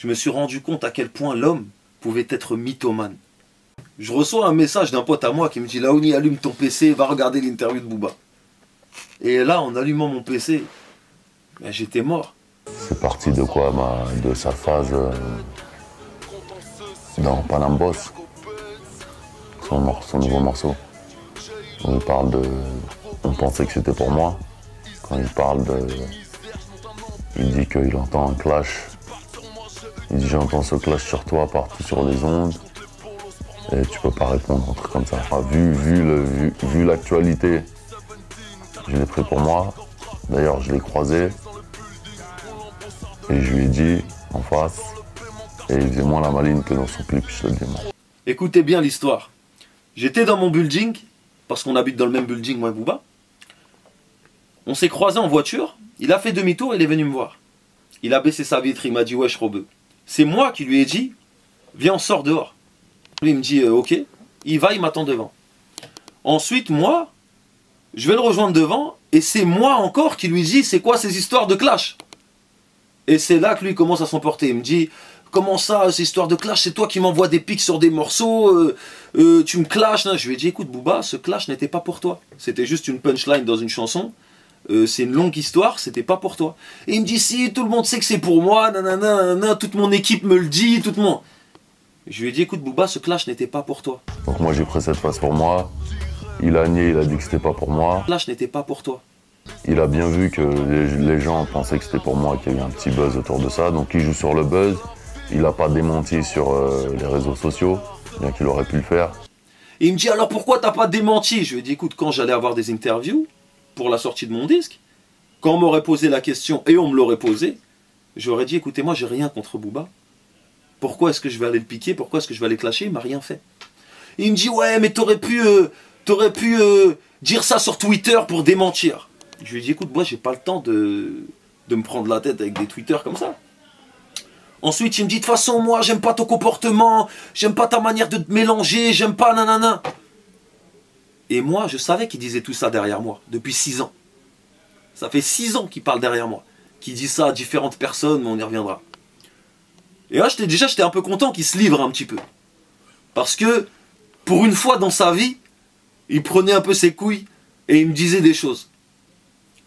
je me suis rendu compte à quel point l'homme pouvait être mythomane. Je reçois un message d'un pote à moi qui me dit « Laouni, allume ton PC, va regarder l'interview de Booba ». Et là, en allumant mon PC, ben, j'étais mort. C'est parti de quoi de sa phase dans Panam Boss, son nouveau morceau. Où il parle de... On pensait que c'était pour moi. Quand il parle de... Il dit qu'il entend un clash. Il dit j'entends ce clash sur toi partout sur les ondes. Et tu peux pas répondre, un truc comme ça. Enfin, vu l'actualité, je l'ai pris pour moi. D'ailleurs, je l'ai croisé. Et je lui ai dit en face. Et il faisait moins la maline que dans son clip, je te le dis moi. Écoutez bien l'histoire. J'étais dans mon building, parce qu'on habite dans le même building, moi et Booba. On s'est croisés en voiture. Il a fait demi-tour, il est venu me voir. Il a baissé sa vitre, il m'a dit « Wesh Robeux ». C'est moi qui lui ai dit « Viens, on sort dehors ». Lui, il me dit « Ok ». Il va, il m'attend devant. Ensuite, moi, je vais le rejoindre devant, et c'est moi encore qui lui dis « C'est quoi ces histoires de clash ?» Et c'est là que lui commence à s'emporter. Il me dit « Comment ça, ces histoires de clash? C'est toi qui m'envoies des pics sur des morceaux, tu me clashes. » Je lui ai dit « Écoute Booba, ce clash n'était pas pour toi. C'était juste une punchline dans une chanson. C'est une longue histoire, c'était pas pour toi. » Et il me dit « Si, tout le monde sait que c'est pour moi, nanana, nanana, toute mon équipe me le dit, tout le monde. » Je lui ai dit « Écoute Booba, ce clash n'était pas pour toi. » Donc moi j'ai pris cette phase pour moi. Il a nié, il a dit que c'était pas pour moi. Le clash n'était pas pour toi. Il a bien vu que les gens pensaient que c'était pour moi, qu'il y avait un petit buzz autour de ça. Donc il joue sur le buzz. Il n'a pas démenti sur les réseaux sociaux, bien qu'il aurait pu le faire. Et il me dit « Alors pourquoi t'as pas démenti ?» Je lui ai dit « Écoute, quand j'allais avoir des interviews pour la sortie de mon disque, quand on m'aurait posé la question et on me l'aurait posé, j'aurais dit « Écoutez, moi j'ai rien contre Booba. Pourquoi est-ce que je vais aller le piquer? Pourquoi est-ce que je vais aller clasher? Il m'a rien fait. » Et il me dit « Ouais, mais t'aurais pu dire ça sur Twitter pour démentir. » Je lui ai dit « Écoute, moi j'ai pas le temps de me prendre la tête avec des Twitter comme ça. » Ensuite, il me dit « De toute façon, moi, j'aime pas ton comportement, j'aime pas ta manière de te mélanger, j'aime pas nanana. » Et moi, je savais qu'il disait tout ça derrière moi, depuis 6 ans. Ça fait 6 ans qu'il parle derrière moi, qu'il dit ça à différentes personnes, mais on y reviendra. Et là, j'étais un peu content qu'il se livre un petit peu. Parce que, pour une fois dans sa vie, il prenait un peu ses couilles et il me disait des choses.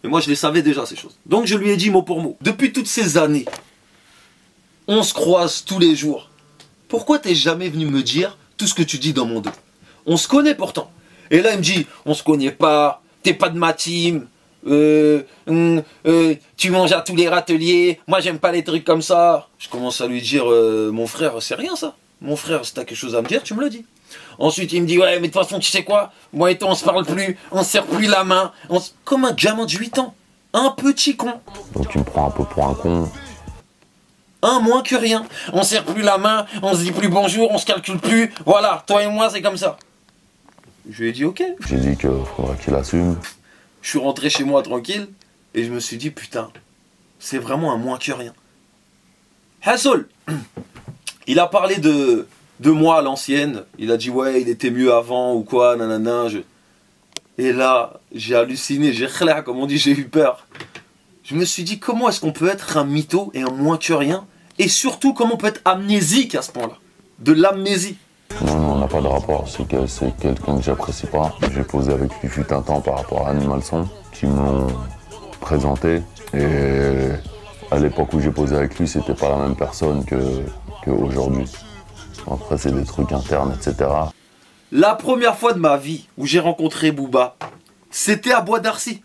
Et moi, je les savais déjà, ces choses. Donc, je lui ai dit mot pour mot. Depuis toutes ces années, on se croise tous les jours. Pourquoi t'es jamais venu me dire tout ce que tu dis dans mon dos? On se connaît pourtant. Et là, il me dit, on se connaît pas, t'es pas de ma team, tu manges à tous les râteliers, moi j'aime pas les trucs comme ça. Je commence à lui dire, mon frère, c'est rien ça. Mon frère, si t'as quelque chose à me dire, tu me le dis. Ensuite, il me dit, ouais, mais de toute façon, tu sais quoi? Moi et toi, on se parle plus, on se serre plus la main. Comme un gamin de 8 ans. Un petit con. Donc tu me prends un peu pour un con. Un moins que rien. On serre plus la main, on se dit plus bonjour, on se calcule plus. Voilà, toi et moi, c'est comme ça. Je lui ai dit ok. J'ai dit qu'il faudrait qu'il assume. Je suis rentré chez moi tranquille et je me suis dit putain, c'est vraiment un moins que rien. Hassol, il a parlé de moi à l'ancienne. Il a dit ouais, il était mieux avant ou quoi, nanana. Et là, j'ai halluciné, j'ai khla, comme on dit, j'ai eu peur. Je me suis dit comment est-ce qu'on peut être un mytho et un moins que rien? Et surtout comment on peut être amnésique à ce point-là. De l'amnésie. Non, on n'a pas de rapport, c'est quelqu'un que j'apprécie pas. J'ai posé avec lui fut un temps par rapport à Animal Son, qui m'ont présenté. Et à l'époque où j'ai posé avec lui, c'était pas la même personne qu'aujourd'hui. Après, c'est des trucs internes, etc. La première fois de ma vie où j'ai rencontré Booba, c'était à Bois d'Arcy.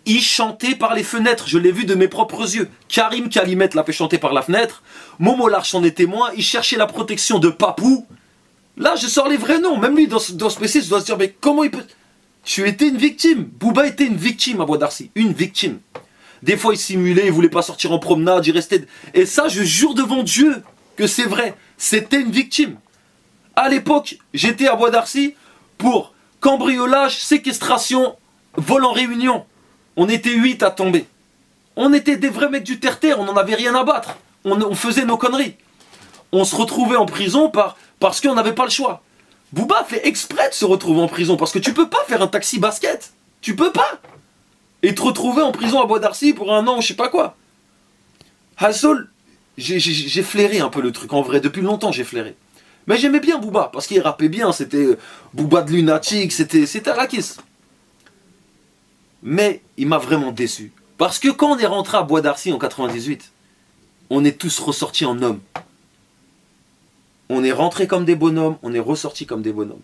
Il chantait par les fenêtres, je l'ai vu de mes propres yeux. Karim Kalimet l'a fait chanter par la fenêtre. Momo Larch en est témoin, il cherchait la protection de Papou. Là, je sors les vrais noms. Même lui, dans ce PC, je dois se dire, mais comment il peut... Tu étais une victime. Booba était une victime à Bois d'Arcy. Une victime. Des fois, il simulait, il voulait pas sortir en promenade, il restait... Et ça, je jure devant Dieu que c'est vrai. C'était une victime. À l'époque, j'étais à Bois d'Arcy pour cambriolage, séquestration, vol en réunion. On était 8 à tomber. On était des vrais mecs du terre-terre, on n'en avait rien à battre. On faisait nos conneries. On se retrouvait en prison parce qu'on n'avait pas le choix. Booba fait exprès de se retrouver en prison parce que tu peux pas faire un taxi basket. Tu peux pas. Et te retrouver en prison à Bois d'Arcy pour 1 an ou je sais pas quoi. Hassol, j'ai flairé un peu le truc, en vrai, depuis longtemps j'ai flairé. Mais j'aimais bien Booba, parce qu'il rappait bien, c'était Booba de Lunatic, c'était à la kiss. Mais il m'a vraiment déçu. Parce que quand on est rentré à Bois d'Arcy en 98, on est tous ressortis en hommes. On est rentrés comme des bonhommes, on est ressortis comme des bonhommes.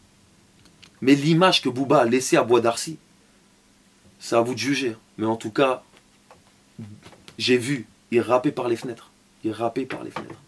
Mais l'image que Booba a laissée à Bois d'Arcy, c'est à vous de juger. Mais en tout cas, j'ai vu, il rappait par les fenêtres. Il rappait par les fenêtres.